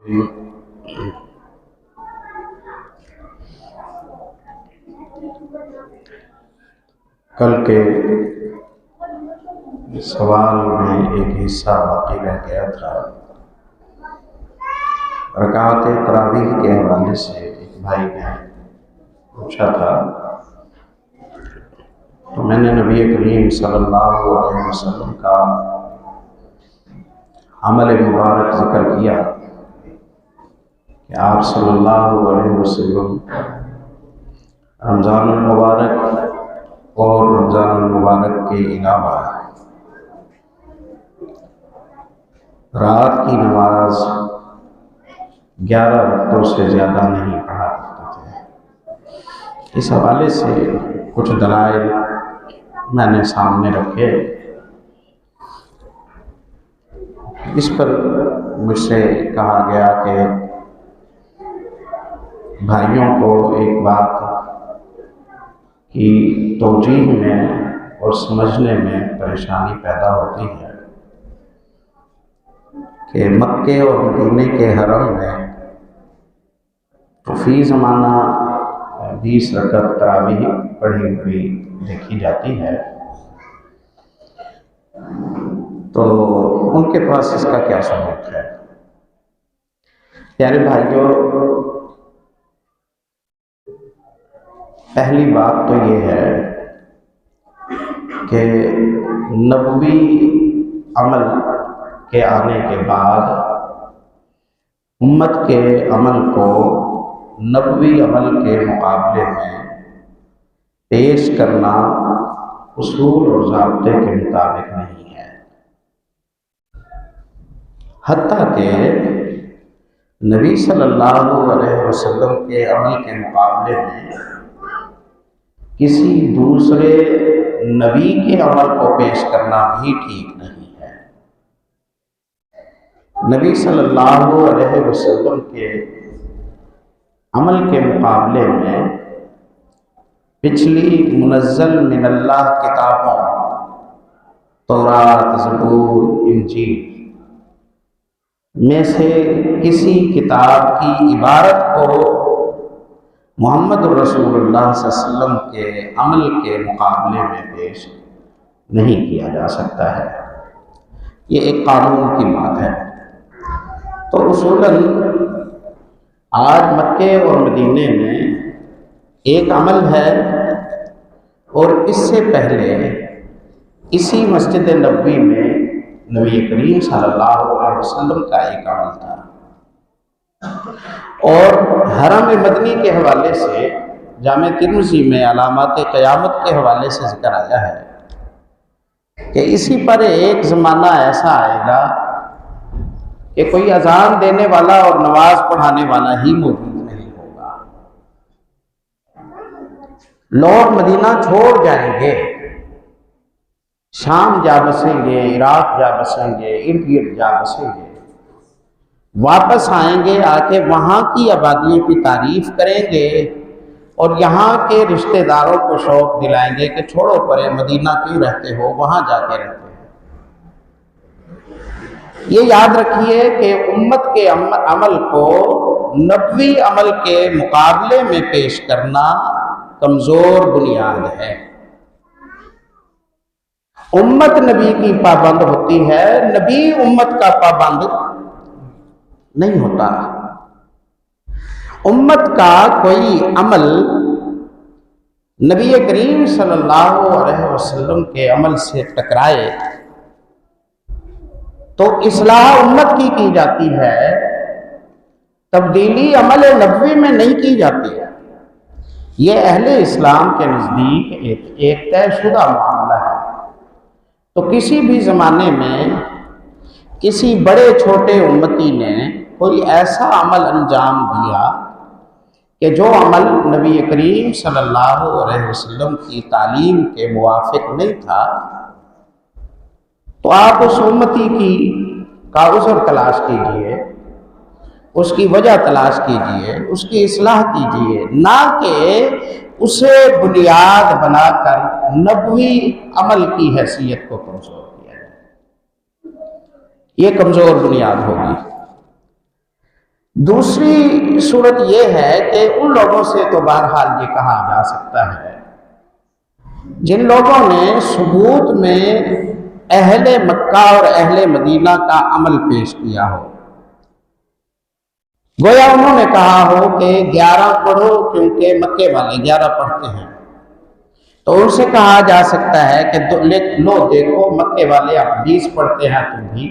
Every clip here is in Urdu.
کل کے سوال میں ایک حصہ باقی رہ گیا تھا۔ رکعت تراویح کے حوالے سے ایک بھائی نے پوچھا تھا، تو میں نے نبی کریم صلی اللہ علیہ وسلم کا عمل مبارک ذکر کیا کہ آپ صلی اللہ علیہ وسلم رمضان المبارک اور رمضان المبارک کے علاوہ رات کی نماز 11 وقتوں سے زیادہ نہیں پڑھا کرتے تھے۔ اس حوالے سے کچھ دلائل میں نے سامنے رکھے۔ اس پر مجھ سے کہا گیا کہ بھائیوں کو ایک بات کی توجیہ میں اور سمجھنے میں پریشانی پیدا ہوتی ہے کہ مکے اور مدینے کے حرم میں فی زمانہ 20 رکعت تراویح پڑھی ہوئی دیکھی جاتی ہے، تو ان کے پاس اس کا کیا ثبوت ہے؟ پیارے بھائیوں، پہلی بات تو یہ ہے کہ نبوی عمل کے آنے کے بعد امت کے عمل کو نبوی عمل کے مقابلے میں پیش کرنا اصول اور ضابطے کے مطابق نہیں ہے، حتیٰ کہ نبی صلی اللہ علیہ وسلم کے عمل کے مقابلے میں کسی دوسرے نبی کے عمل کو پیش کرنا بھی ٹھیک نہیں ہے۔ نبی صلی اللہ علیہ وسلم کے عمل کے مقابلے میں پچھلی منزل من اللہ کتابوں تورات، زبور، انجیل میں سے کسی کتاب کی عبارت کو محمد رسول اللہ صلی اللہ علیہ وسلم کے عمل کے مقابلے میں پیش نہیں کیا جا سکتا ہے۔ یہ ایک قانون کی بات ہے۔ تو اصولاً آج مکے اور مدینے میں ایک عمل ہے، اور اس سے پہلے اسی مسجد نبوی میں نبی کریم صلی اللہ علیہ وسلم کا ایک عمل تھا، اور حرم مدنی کے حوالے سے جامع ترمذی میں علامات قیامت کے حوالے سے ذکر آیا ہے کہ اسی پر ایک زمانہ ایسا آئے گا کہ کوئی اذان دینے والا اور نماز پڑھانے والا ہی موجود نہیں ہوگا۔ لوگ مدینہ چھوڑ جائیں گے، شام جا بسیں گے، عراق جا بسیں گے، ارد گرد جا بسیں گے، واپس آئیں گے، آ کے وہاں کی آبادیوں کی تعریف کریں گے اور یہاں کے رشتہ داروں کو شوق دلائیں گے کہ چھوڑو پرے، مدینہ کیوں رہتے ہو، وہاں جا کے رہتے ہیں۔ یہ یاد رکھیے کہ امت کے عمل کو نبوی عمل کے مقابلے میں پیش کرنا کمزور بنیاد ہے۔ امت نبی کی پابند ہوتی ہے، نبی امت کا پابند نہیں ہوتا۔ امت کا کوئی عمل نبی کریم صلی اللہ علیہ وسلم کے عمل سے ٹکرائے تو اصلاح امت کی جاتی ہے، تبدیلی عمل نبوی میں نہیں کی جاتی ہے۔ یہ اہل اسلام کے نزدیک ایک طے شدہ معاملہ ہے۔ تو کسی بھی زمانے میں کسی بڑے چھوٹے امتی نے کوئی ایسا عمل انجام دیا کہ جو عمل نبی کریم صلی اللہ علیہ وسلم کی تعلیم کے موافق نہیں تھا، تو آپ اس امتی کا عذر تلاش کیجئے، اس کی وجہ تلاش کیجئے، اس کی اصلاح کیجئے، نہ کہ اسے بنیاد بنا کر نبوی عمل کی حیثیت کو کمزور کیا جائے۔ یہ کمزور بنیاد ہوگی۔ دوسری صورت یہ ہے کہ ان لوگوں سے تو بہرحال یہ کہا جا سکتا ہے جن لوگوں نے ثبوت میں اہل مکہ اور اہل مدینہ کا عمل پیش کیا ہو، گویا انہوں نے کہا ہو کہ 11 پڑھو کیونکہ مکے والے 11 پڑھتے ہیں، تو ان سے کہا جا سکتا ہے کہ لو دیکھو مکے والے اب 20 پڑھتے ہیں، تم بھی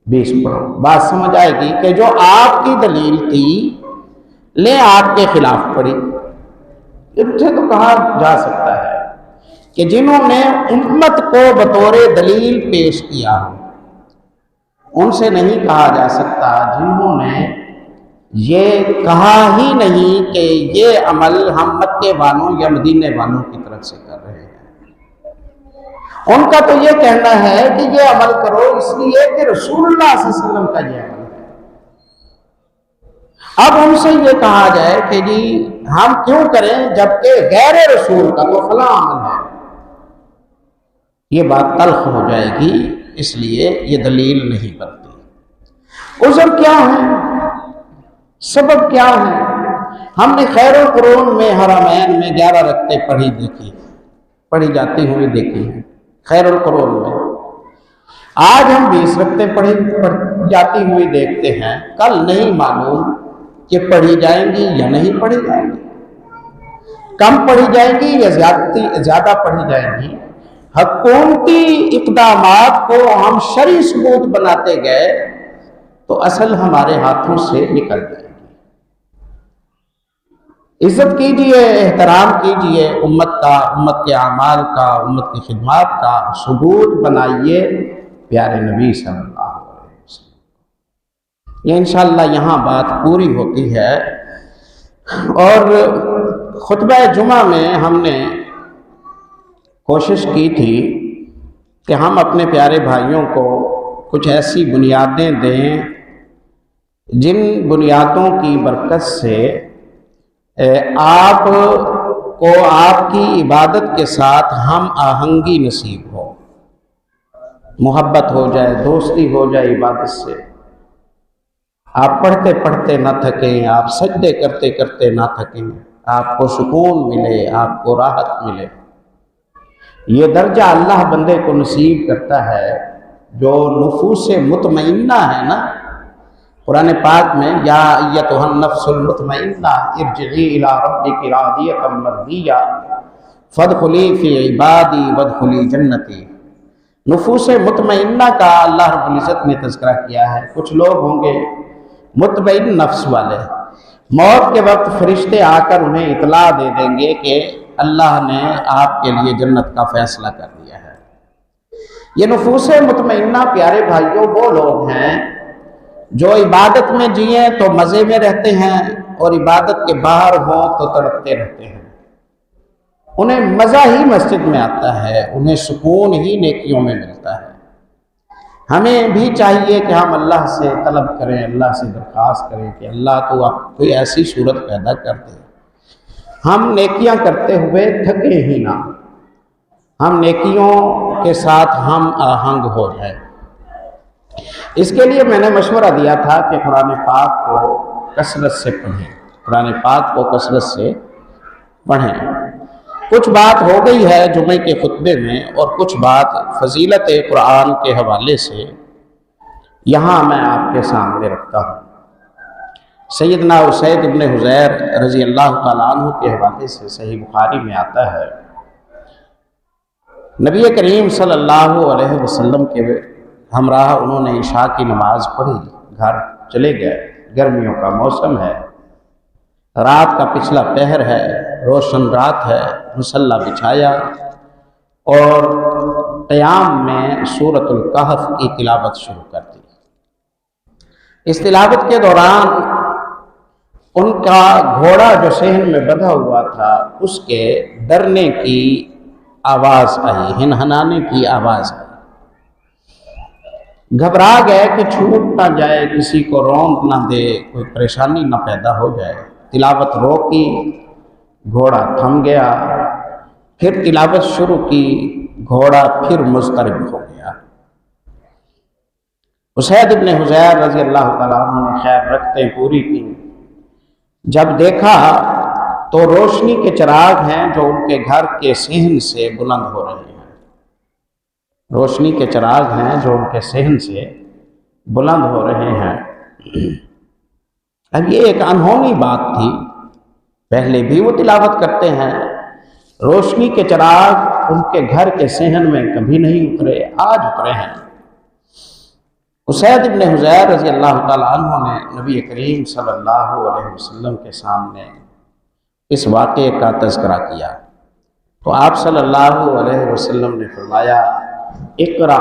20 پڑھو۔ بات سمجھ آئے گی کہ جو آپ کی دلیل تھی لے آپ کے خلاف پڑھی۔ ان سے تو کہا جا سکتا ہے کہ جنہوں نے امت کو بطور دلیل پیش کیا ہو، ان سے نہیں کہا جا سکتا جنہوں نے یہ کہا ہی نہیں کہ یہ عمل ہم مکے والوں یا مدینے والوں کی طرف سے کر رہے ہیں۔ ان کا تو یہ کہنا ہے کہ یہ عمل کرو اس لیے کہ رسول اللہ صلی اللہ علیہ وسلم کا یہ عمل ہے۔ اب ان سے یہ کہا جائے کہ جی ہم کیوں کریں جبکہ غیر رسول کا تو فلاں عمل ہے، یہ بات تلخ ہو جائے گی، اس لیے یہ دلیل نہیں بنتی۔ عذر کیا ہے؟ سبب کیا ہے؟ ہم نے خیر القرون میں حرمین میں 11 رکعتیں پڑھی جاتی ہوئی دیکھی ہیں خیر القرون میں۔ آج ہم 20 رکعتیں پڑھی جاتی ہوئی دیکھتے ہیں، کل نہیں معلوم کہ پڑھی جائیں گی یا نہیں پڑھی جائیں گی، کم پڑھی جائیں گی یا زیادہ پڑھی جائیں گی۔ حکومتی اقدامات کو ہم شرعی ثبوت بناتے گئے تو اصل ہمارے ہاتھوں سے نکل جائے گی۔ عزت کیجئے، احترام کیجئے امت کا، امت کے اعمال کا، امت کی خدمات کا ثبوت بنائیے پیارے نبی صلی اللہ علیہ وسلم۔ یہ انشاءاللہ یہاں بات پوری ہوتی ہے۔ اور خطبہ جمعہ میں ہم نے کوشش کی تھی کہ ہم اپنے پیارے بھائیوں کو کچھ ایسی بنیادیں دیں جن بنیادوں کی برکت سے آپ کو آپ کی عبادت کے ساتھ ہم آہنگی نصیب ہو، محبت ہو جائے، دوستی ہو جائے عبادت سے، آپ پڑھتے پڑھتے نہ تھکیں، آپ سجدے کرتے کرتے نہ تھکیں، آپ کو سکون ملے، آپ کو راحت ملے۔ یہ درجہ اللہ بندے کو نصیب کرتا ہے جو نفوس مطمئنہ ہے نا۔ قرآن پاک میں یا ایتھا النفس المطمئنہ ارجعی الی ربک راضیۃ مرضیہ فادخلی فی عبادی وادخلی جنتی۔ نفوس مطمئنہ کا اللہ رب العزت نے تذکرہ کیا ہے۔ کچھ لوگ ہوں گے مطمئن نفس والے، موت کے وقت فرشتے آ کر انہیں اطلاع دے دیں گے کہ اللہ نے آپ کے لیے جنت کا فیصلہ کر دیا ہے۔ یہ نفوس مطمئنہ پیارے بھائیوں وہ لوگ ہیں جو عبادت میں جئیں تو مزے میں رہتے ہیں اور عبادت کے باہر ہوں تو تڑپتے رہتے ہیں۔ انہیں مزہ ہی مسجد میں آتا ہے، انہیں سکون ہی نیکیوں میں ملتا ہے۔ ہمیں بھی چاہیے کہ ہم اللہ سے طلب کریں، اللہ سے درخواست کریں کہ اللہ تو آپ کوئی ایسی صورت پیدا کر دے ہم نیکیاں کرتے ہوئے تھکے ہی نہ، ہم نیکیوں کے ساتھ ہم آہنگ ہو جائیں۔ اس کے لیے میں نے مشورہ دیا تھا کہ قرآن پاک کو کثرت سے پڑھیں، قرآن پاک کو کثرت سے پڑھیں۔ کچھ بات ہو گئی ہے جمعے کے خطبے میں اور کچھ بات فضیلت قرآن کے حوالے سے یہاں میں آپ کے سامنے رکھتا ہوں۔ سیدنا اسید بن حضیر رضی اللہ تعالیٰ عنہ کے حوالے سے صحیح بخاری میں آتا ہے، نبی کریم صلی اللہ علیہ وسلم کے ہمراہ انہوں نے عشاء کی نماز پڑھی، گھر چلے گئے، گرمیوں کا موسم ہے، رات کا پچھلا پہر ہے، روشن رات ہے، مصلی بچھایا اور قیام میں سورۃ الکہف کی تلاوت شروع کر دی۔ اس تلاوت کے دوران ان کا گھوڑا جو صحن میں بندھا ہوا تھا اس کے ڈرنے کی آواز آئی، ہنہنانے کی آواز آئی۔ گھبرا گئے کہ چھوٹ نہ جائے، کسی کو روند نہ دے، کوئی پریشانی نہ پیدا ہو جائے۔ تلاوت روکی، گھوڑا تھم گیا، پھر تلاوت شروع کی، گھوڑا پھر مضطرب ہو گیا۔ اسید ابن حضیر رضی اللہ تعالیٰ عنہ نے خیر رکھتے پوری کی، جب دیکھا تو روشنی کے چراغ ہیں جو ان کے گھر کے صحن سے بلند ہو رہے ہیں، روشنی کے چراغ ہیں جو ان کے صحن سے بلند ہو رہے ہیں۔ اب یہ ایک انہونی بات تھی، پہلے بھی وہ تلاوت کرتے ہیں، روشنی کے چراغ ان کے گھر کے صحن میں کبھی نہیں اترے، آج اترے ہیں۔ اسید ابن حضیر رضی اللہ تعالیٰ عنہ نے نبی کریم صلی اللہ علیہ وسلم کے سامنے اس واقعے کا تذکرہ کیا تو آپ صلی اللہ علیہ وسلم نے فرمایا، اقرا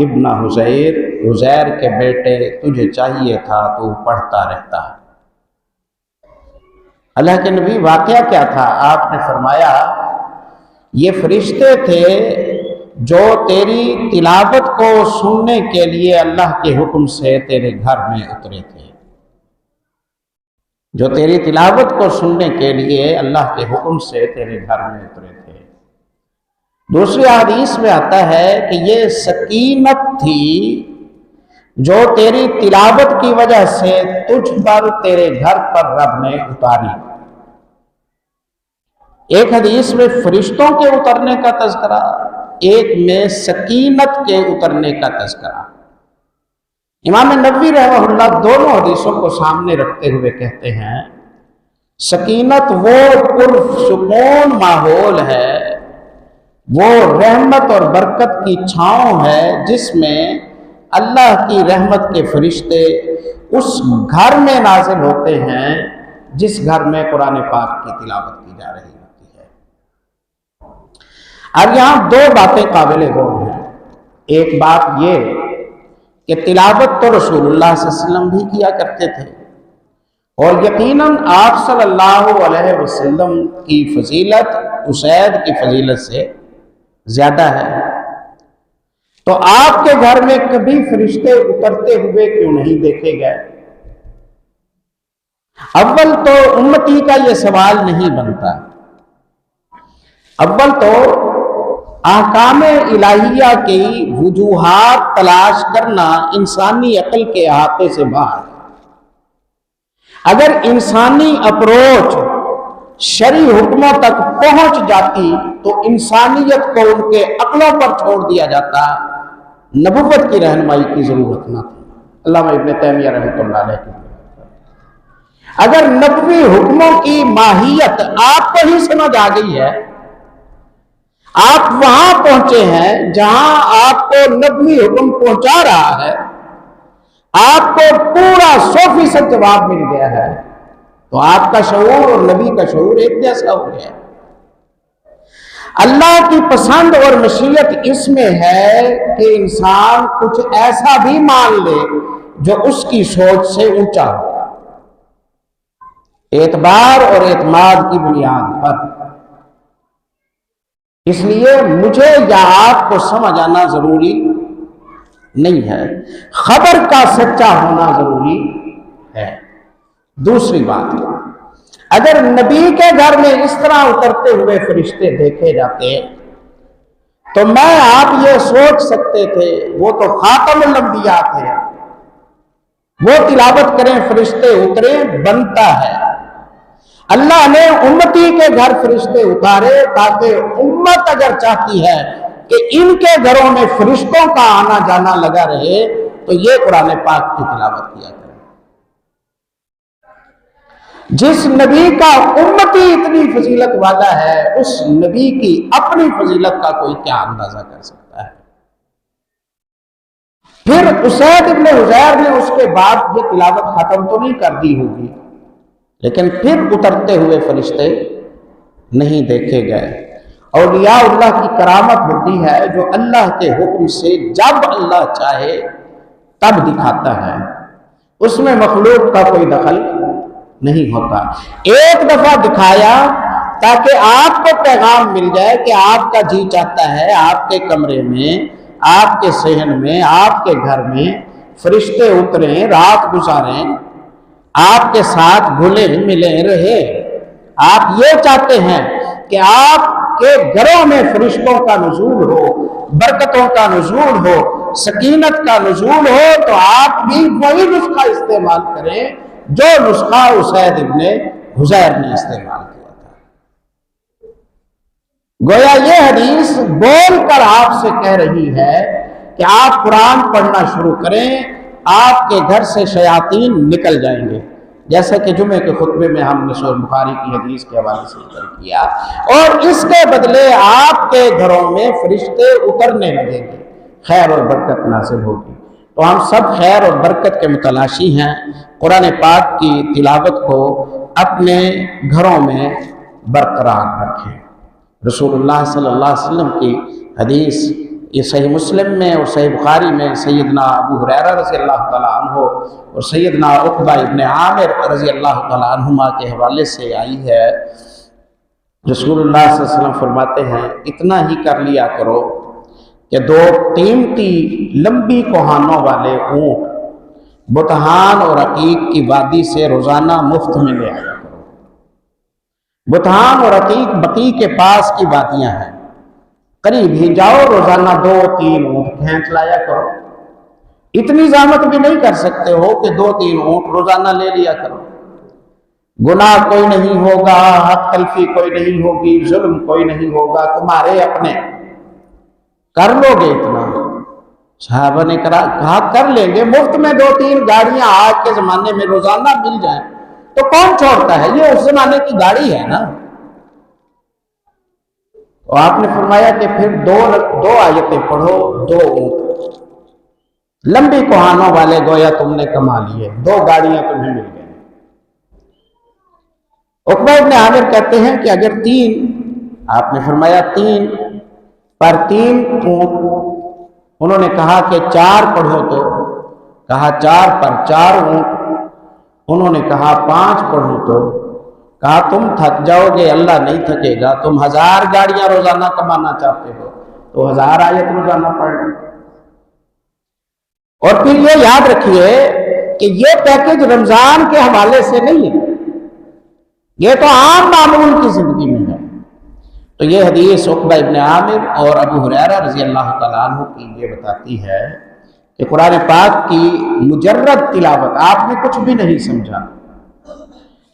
ابن حزیر، حزیر کے بیٹے تجھے چاہیے تھا تو پڑھتا رہتا۔ اللہ کے نبی واقعہ کیا تھا؟ آپ نے فرمایا یہ فرشتے تھے جو تیری تلاوت کو سننے کے لیے اللہ کے حکم سے تیرے گھر میں اترے تھے، جو تیری تلاوت کو سننے کے لیے اللہ کے حکم سے تیرے گھر میں اترے تھے۔ دوسری حدیث میں آتا ہے کہ یہ سکینت تھی جو تیری تلاوت کی وجہ سے تجھ پر تیرے گھر پر رب نے اتاری۔ ایک حدیث میں فرشتوں کے اترنے کا تذکرہ، ایک میں سکینت کے اترنے کا تذکرہ۔ امام نووی رحمہ اللہ دونوں حدیثوں کو سامنے رکھتے ہوئے کہتے ہیں سکینت وہ پرسکون ماحول ہے، وہ رحمت اور برکت کی چھاؤں ہے جس میں اللہ کی رحمت کے فرشتے اس گھر میں نازل ہوتے ہیں جس گھر میں قرآن پاک کی تلاوت کی جا رہی ہوتی ہے۔ اب یہاں دو باتیں قابل غور ہیں۔ ایک بات یہ کہ تلاوت تو رسول اللہ صلی اللہ علیہ وسلم بھی کیا کرتے تھے، اور یقیناً آپ صلی اللہ علیہ وسلم کی فضیلت اسید کی فضیلت سے زیادہ ہے، تو آپ کے گھر میں کبھی فرشتے اترتے ہوئے کیوں نہیں دیکھے گئے؟ اول تو امتی کا یہ سوال نہیں بنتا، اول تو احکام الہیہ کی وجوہات تلاش کرنا انسانی عقل کے احاطے سے باہر ہے۔ اگر انسانی اپروچ شرعی حکموں تک پہنچ جاتی تو انسانیت کو ان کے عقلوں پر چھوڑ دیا جاتا، نبوت کی رہنمائی کی ضرورت نہ تھی۔ علامہ ابن تیمیہ رحمۃ اللہ علیہ کی اگر نبوی حکموں کی ماہیت آپ کو ہی سمجھ آ گئی ہے، آپ وہاں پہنچے ہیں جہاں آپ کو نبوی حکم پہنچا رہا ہے، آپ کو پورا 100% جواب مل گیا ہے، تو آپ کا شعور اور نبی کا شعور ایک جیسا ہو گیا۔ اللہ کی پسند اور مشیت اس میں ہے کہ انسان کچھ ایسا بھی مان لے جو اس کی سوچ سے اونچا ہو، اعتبار اور اعتماد کی بنیاد پر۔ اس لیے مجھے یا آپ کو سمجھ آنا ضروری نہیں ہے، خبر کا سچا ہونا ضروری ہے۔ دوسری بات، اگر نبی کے گھر میں اس طرح اترتے ہوئے فرشتے دیکھے جاتے تو میں آپ یہ سوچ سکتے تھے وہ تو خاتم الانبیاء تھے، وہ تلاوت کریں فرشتے اترے بنتا ہے۔ اللہ نے امتی کے گھر فرشتے اتارے تاکہ امت اگر چاہتی ہے کہ ان کے گھروں میں فرشتوں کا آنا جانا لگا رہے تو یہ قرآن پاک کی تلاوت کیا کرے۔ جس نبی کا امتی اتنی فضیلت والا ہے اس نبی کی اپنی فضیلت کا کوئی کیا اندازہ کر سکتا ہے؟ پھر اسید ابن حضیر نے اس کے بعد یہ تلاوت ختم تو نہیں کر دی ہوگی، لیکن پھر اترتے ہوئے فرشتے نہیں دیکھے گئے۔ اولیاء اللہ کی کرامت ہوتی ہے جو اللہ کے حکم سے جب اللہ چاہے تب دکھاتا ہے، اس میں مخلوق کا کوئی دخل نہیں ہوتا۔ ایک دفعہ دکھایا تاکہ آپ کو پیغام مل جائے کہ آپ کا جی چاہتا ہے آپ کے کمرے میں، آپ کے صحن میں، آپ کے گھر میں فرشتے اتریں، رات گزاریں، آپ کے ساتھ گھلے ملے رہے۔ آپ یہ چاہتے ہیں کہ آپ کے گھروں میں فرشتوں کا نزول ہو، برکتوں کا نزول ہو، سکینت کا نزول ہو تو آپ بھی وہی نسخہ استعمال کریں جو نسخہ اسید ابن حضیر نے استعمال کیا تھا۔ گویا یہ حدیث بول کر آپ سے کہہ رہی ہے کہ آپ قرآن پڑھنا شروع کریں، آپ کے گھر سے شیاطین نکل جائیں گے، جیسا کہ جمعے کے خطبے میں ہم نے سورہ بخاری کی حدیث کے حوالے سے ذکر کیا، اور اس کے بدلے آپ کے گھروں میں فرشتے اترنے لگیں گے، خیر اور برکت نازل ہوگی۔ تو ہم سب خیر اور برکت کے متلاشی ہیں، قرآن پاک کی تلاوت کو اپنے گھروں میں برقرار رکھیں۔ رسول اللہ صلی اللہ علیہ وسلم کی حدیث یہ صحیح مسلم میں اور صحیح بخاری میں سیدنا ابو ہریرہ رضی اللہ تعالیٰ عنہ اور سیدنا عقبہ ابن عامر رضی اللہ تعالیٰ عنہما کے حوالے سے آئی ہے۔ رسول اللہ صلی اللہ علیہ وسلم فرماتے ہیں اتنا ہی کر لیا کرو کہ 2 قیمتی لمبی کوہانوں والے اونٹ بطحان اور عقیق کی وادی سے روزانہ مفت میں لے آیا کرو۔ بطحان اور عقیق بقیع کے پاس کی وادیاں ہیں، قریب ہی جاؤ، روزانہ 2-3 اونٹ کھینچ لایا کرو۔ اتنی زحمت بھی نہیں کر سکتے ہو کہ 2-3 اونٹ روزانہ لے لیا کرو۔ گناہ کوئی نہیں ہوگا، حق تلفی کوئی نہیں ہوگی، ظلم کوئی نہیں ہوگا، تمہارے اپنے، کر لو گے اتنا؟ صحابہ نے کہا کر لیں گے، مفت میں 2-3 گاڑیاں آج کے زمانے میں روزانہ مل جائیں تو کون چھوڑتا ہے؟ یہ اس زمانے کی گاڑی ہے نا۔ تو آپ نے فرمایا کہ پھر 2 آیتیں پڑھو، 2 اونٹ لمبی کوہانوں والے گویا تم نے کما لیے، 2 گاڑیاں تمہیں مل گئی۔ عقبہ ابن عامر کہتے ہیں کہ اگر 3، آپ نے فرمایا 3 پر 3 اونٹ، انہوں نے کہا کہ 4 پڑھو، تو کہا 4 پر 4 اونٹ، انہوں نے کہا 5 پڑھو، تو کہا تم تھک جاؤ گے، اللہ نہیں تھکے گا، تم 1000 گاڑیاں روزانہ کمانا چاہتے ہو تو 1000 آیت روزانہ پڑھ لو۔ اور پھر یہ یاد رکھیے کہ یہ پیکج رمضان کے حوالے سے نہیں ہے، یہ تو عام معمول کی زندگی میں ہے۔ تو یہ حدیث عقبہ ابن عامر اور ابو ہریرہ رضی اللہ تعالیٰ عنہ کی یہ بتاتی ہے کہ قرآن پاک کی مجرد تلاوت، آپ نے کچھ بھی نہیں سمجھا،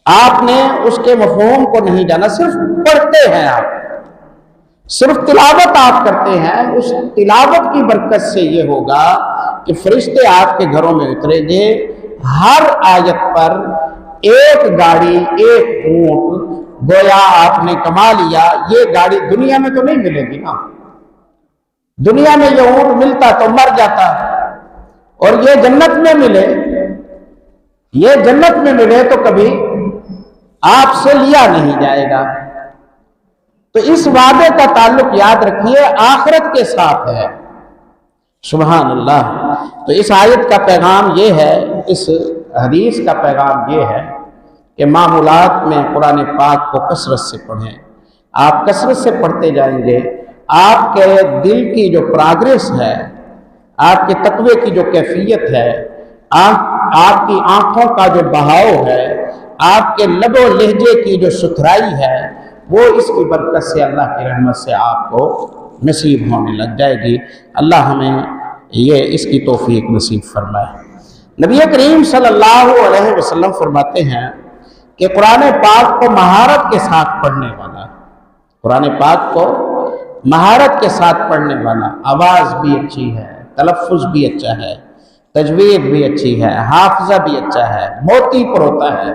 آپ نے اس کے مفہوم کو نہیں جانا، صرف پڑھتے ہیں، آپ صرف تلاوت آپ کرتے ہیں، اس تلاوت کی برکت سے یہ ہوگا کہ فرشتے آپ کے گھروں میں اتریں گے، ہر آیت پر 1 گاڑی 1 اونٹ گویا آپ نے کما لیا۔ یہ گاڑی دنیا میں تو نہیں ملے گی نا، دنیا میں یہ اونٹ ملتا تو مر جاتا، اور یہ جنت میں ملے، یہ جنت میں ملے تو کبھی آپ سے لیا نہیں جائے گا۔ تو اس وعدے کا تعلق یاد رکھیے آخرت کے ساتھ ہے۔ سبحان اللہ۔ تو اس آیت کا پیغام یہ ہے، اس حدیث کا پیغام یہ ہے کہ معمولات میں قرآن پاک کو کثرت سے پڑھیں۔ آپ کثرت سے پڑھتے جائیں گے، آپ کے دل کی جو پراگریس ہے، آپ کے تقوی کی جو کیفیت ہے، آپ کی آنکھوں کا جو بہاؤ ہے، آپ کے لب و لہجے کی جو ستھرائی ہے، وہ اس کی برکت سے اللہ کی رحمت سے آپ کو نصیب ہونے لگ جائے گی۔ اللہ ہمیں یہ اس کی توفیق نصیب فرمائے۔ نبی کریم صلی اللہ علیہ وسلم فرماتے ہیں کہ قرآن پاک کو مہارت کے ساتھ پڑھنے والا، قرآن پاک کو مہارت کے ساتھ پڑھنے والا، آواز بھی اچھی ہے، تلفظ بھی اچھا ہے، تجوید بھی اچھی ہے، حافظہ بھی اچھا ہے، موتی پر ہوتا ہے،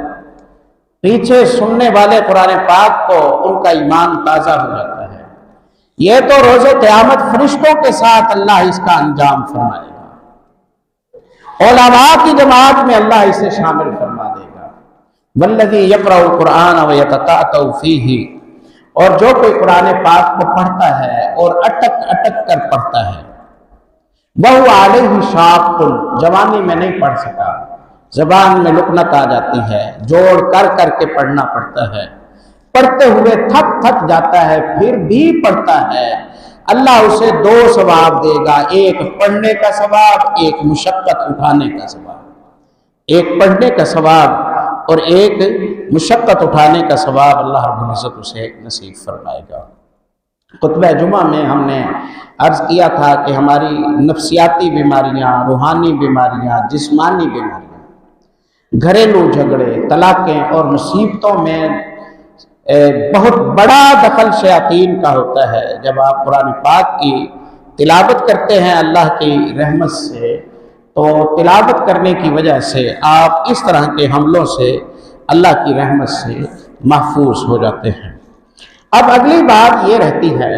پیچھے سننے والے قرآن پاک کو ان کا ایمان تازہ ہو جاتا ہے۔ یہ تو روز قیامت فرشتوں کے ساتھ اللہ اس کا انجام فرمائے گا، علماء کی جماعت میں اللہ اسے شامل فرما دے گا۔ والذی یقرأ القرآن ویتتعتع فیہ، اور جو کوئی قرآن پاک کو پڑھتا ہے اور اٹک اٹک کر پڑھتا ہے، وَهُوَ عَلَيْهِ شَاقٌ، جوانی میں نہیں پڑھ سکا، زبان میں لکنت آ جاتی ہے، جوڑ کر کر کے پڑھنا پڑتا ہے، پڑھتے ہوئے تھک تھک جاتا ہے، پھر بھی پڑھتا ہے، اللہ اسے 2 ثواب دے گا، ایک پڑھنے کا ثواب، ایک مشقت اٹھانے کا ثواب، ایک پڑھنے کا ثواب اور ایک مشقت اٹھانے کا ثواب اللہ رب العزت اسے نصیب فرمائے گا۔ خطبہ جمعہ میں ہم نے عرض کیا تھا کہ ہماری نفسیاتی بیماریاں، روحانی بیماریاں، جسمانی بیماریاں، گھریلو جھگڑے، طلاقیں اور مصیبتوں میں بہت بڑا دخل شیاطین کا ہوتا ہے۔ جب آپ قرآن پاک کی تلاوت کرتے ہیں اللہ کی رحمت سے، تو تلاوت کرنے کی وجہ سے آپ اس طرح کے حملوں سے اللہ کی رحمت سے محفوظ ہو جاتے ہیں۔ اب اگلی بات یہ رہتی ہے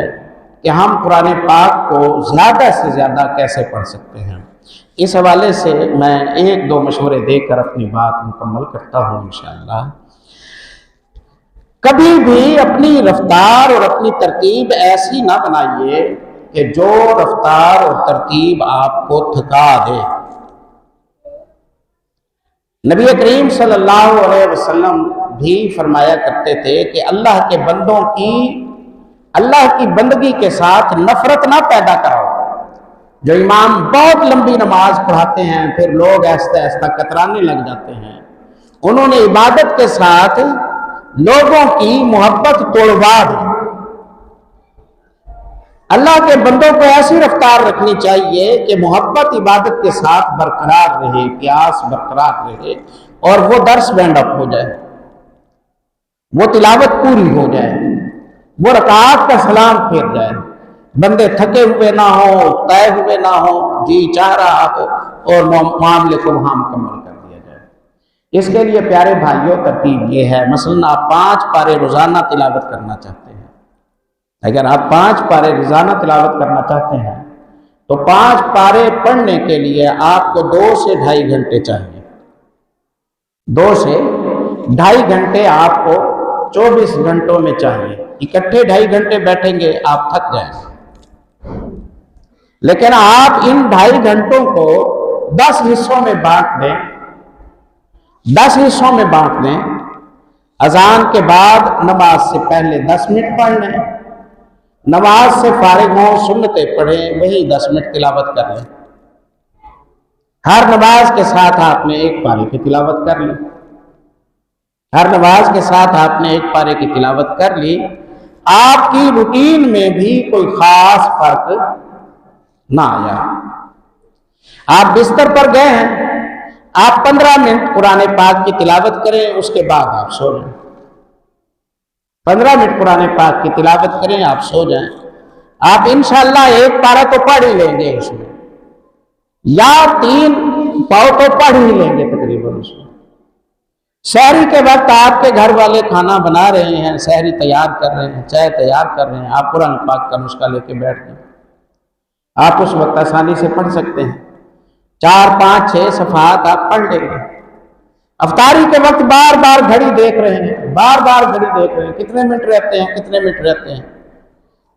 کہ ہم قرآن پاک کو زیادہ سے زیادہ کیسے پڑھ سکتے ہیں۔ اس حوالے سے میں ایک دو مشورے دے کر اپنی بات مکمل کرتا ہوں انشاءاللہ۔ کبھی بھی اپنی رفتار اور اپنی ترتیب ایسی نہ بنائیے کہ جو رفتار اور ترتیب آپ کو تھکا دے۔ نبی کریم صلی اللہ علیہ وسلم بھی فرمایا کرتے تھے کہ اللہ کے بندوں کی اللہ کی بندگی کے ساتھ نفرت نہ پیدا کراؤ۔ جو امام بہت لمبی نماز پڑھاتے ہیں پھر لوگ آہستہ آہستہ کترانے لگ جاتے ہیں، انہوں نے عبادت کے ساتھ لوگوں کی محبت توڑوا دی۔ اللہ کے بندوں کو ایسی رفتار رکھنی چاہیے کہ محبت عبادت کے ساتھ برقرار رہے، پیاس برقرار رہے، اور وہ درس بینڈ اپ ہو جائے، وہ تلاوت پوری ہو جائے، وہ رکعات کا سلام پھیر جائے، بندے تھکے ہوئے نہ ہوں، طے ہوئے نہ ہوں، جی چاہ رہا ہو، اور معاملے کو وہاں مکمل کر دیا جائے۔ اس کے لیے پیارے بھائیوں ترتیب یہ ہے، مثلا آپ 5 پارے روزانہ تلاوت کرنا چاہتے ہیں۔ اگر آپ 5 پارے روزانہ تلاوت کرنا چاہتے ہیں تو 5 پارے پڑھنے کے لیے آپ کو 2 سے 2.5 گھنٹے چاہیے۔ 2 سے 2.5 گھنٹے آپ کو 24 گھنٹوں میں چاہیے۔ اکٹھے 2.5 گھنٹے بیٹھیں گے آپ تھک جائیں گے، لیکن آپ ان 2.5 گھنٹوں کو 10 حصوں میں بانٹ دیں۔ 10 حصوں میں بانٹ دیں۔ اذان کے بعد نماز سے پہلے 10 منٹ پڑھ لیں، نماز سے فارغ ہوں سنتیں پڑھیں، وہی 10 منٹ تلاوت کر لیں۔ ہر نماز کے ساتھ آپ نے 1 پارے کی تلاوت کر لی۔ ہر نماز کے ساتھ آپ نے 1 پارے کی تلاوت کر لی۔ آپ کی روٹین میں بھی کوئی خاص فرق نہ آیا۔ آپ بستر پر گئے ہیں، آپ 15 منٹ قرآن پاک کی تلاوت کریں، اس کے بعد آپ سو جائیں۔ 15 منٹ قرآن پاک کی تلاوت کریں، آپ سو جائیں۔ آپ انشاءاللہ 1 پارہ تو پڑھ ہی لیں گے اس میں، یا 3 پاؤ تو پڑھ ہی لیں گے تقریباً اس میں۔ سحری کے وقت آپ کے گھر والے کھانا بنا رہے ہیں، سحری تیار کر رہے ہیں، چائے تیار کر رہے ہیں، آپ قرآن پاک کا نسخہ لے کے بیٹھ گئے، آپ اس وقت آسانی سے پڑھ سکتے ہیں۔ 4 5 6 صفحات آپ پڑھ لیں گے۔ افطاری کے وقت بار بار گھڑی دیکھ رہے ہیں، بار بار گھڑی دیکھ رہے ہیں، کتنے منٹ رہتے ہیں، کتنے منٹ رہتے ہیں۔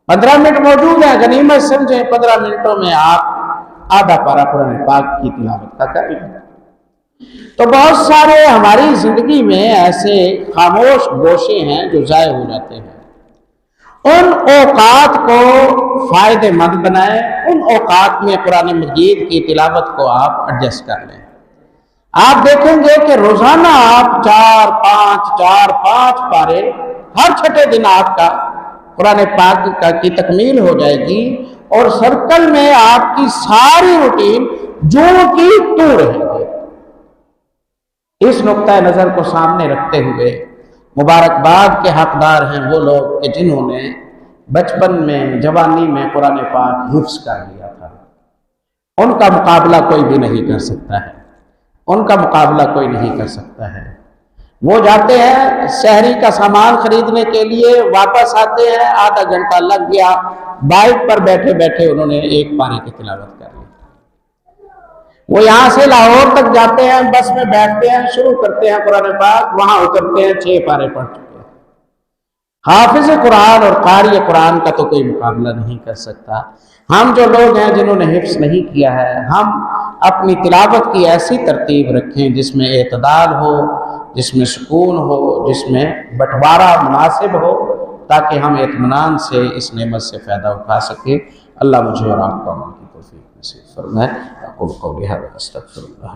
15 منٹ موجود ہیں، غنیمت سمجھیں 15 منٹوں میں آپ آدھا پارہ قرآن پاک کی تلاوت کا کر لیں۔ تو بہت سارے ہماری زندگی میں ایسے خاموش گوشے ہیں جو ضائع ہو جاتے ہیں۔ ان اوقات کو فائدہ مند بنائیں، ان اوقات میں قرآن مجید کی تلاوت کو آپ ایڈجسٹ کر لیں۔ آپ دیکھیں گے کہ روزانہ آپ 4 5 پارے، ہر چھٹے دن آپ کا قرآن پاک کی تکمیل ہو جائے گی، اور سرکل میں آپ کی ساری روٹین جو کی تو رہے گی۔ اس نقطہ نظر کو سامنے رکھتے ہوئے مبارکباد کے حقدار ہیں وہ لوگ کہ جنہوں نے بچپن میں، جوانی میں قرآن پاک حفظ کر لیا تھا۔ ان کا مقابلہ کوئی بھی نہیں کر سکتا ہے، ان کا مقابلہ کوئی نہیں کر سکتا ہے۔ وہ جاتے ہیں سحری کا سامان خریدنے کے لیے، واپس آتے ہیں، آدھا گھنٹہ لگ گیا، بائک پر بیٹھے بیٹھے انہوں نے 1 پارے کی تلاوت کر لی۔ وہ یہاں سے لاہور تک جاتے ہیں، بس میں بیٹھتے ہیں، شروع کرتے ہیں قرآن پاک، وہاں اترتے ہیں 6 پارے پڑھ چکے ہیں۔ حافظ قرآن اور قاری قرآن کا تو کوئی مقابلہ نہیں کر سکتا۔ ہم جو لوگ ہیں جنہوں نے حفظ نہیں کیا ہے، ہم اپنی تلاوت کی ایسی ترتیب رکھیں جس میں اعتدال ہو، جس میں سکون ہو، جس میں بٹوارہ مناسب ہو، تاکہ ہم اطمینان سے اس نعمت سے فائدہ اٹھا سکیں۔ اللہ مجھے اور آپ کو عمل کی توفیق نصیب فرمائے۔ اقول قولی ھذا واستغفر اللہ۔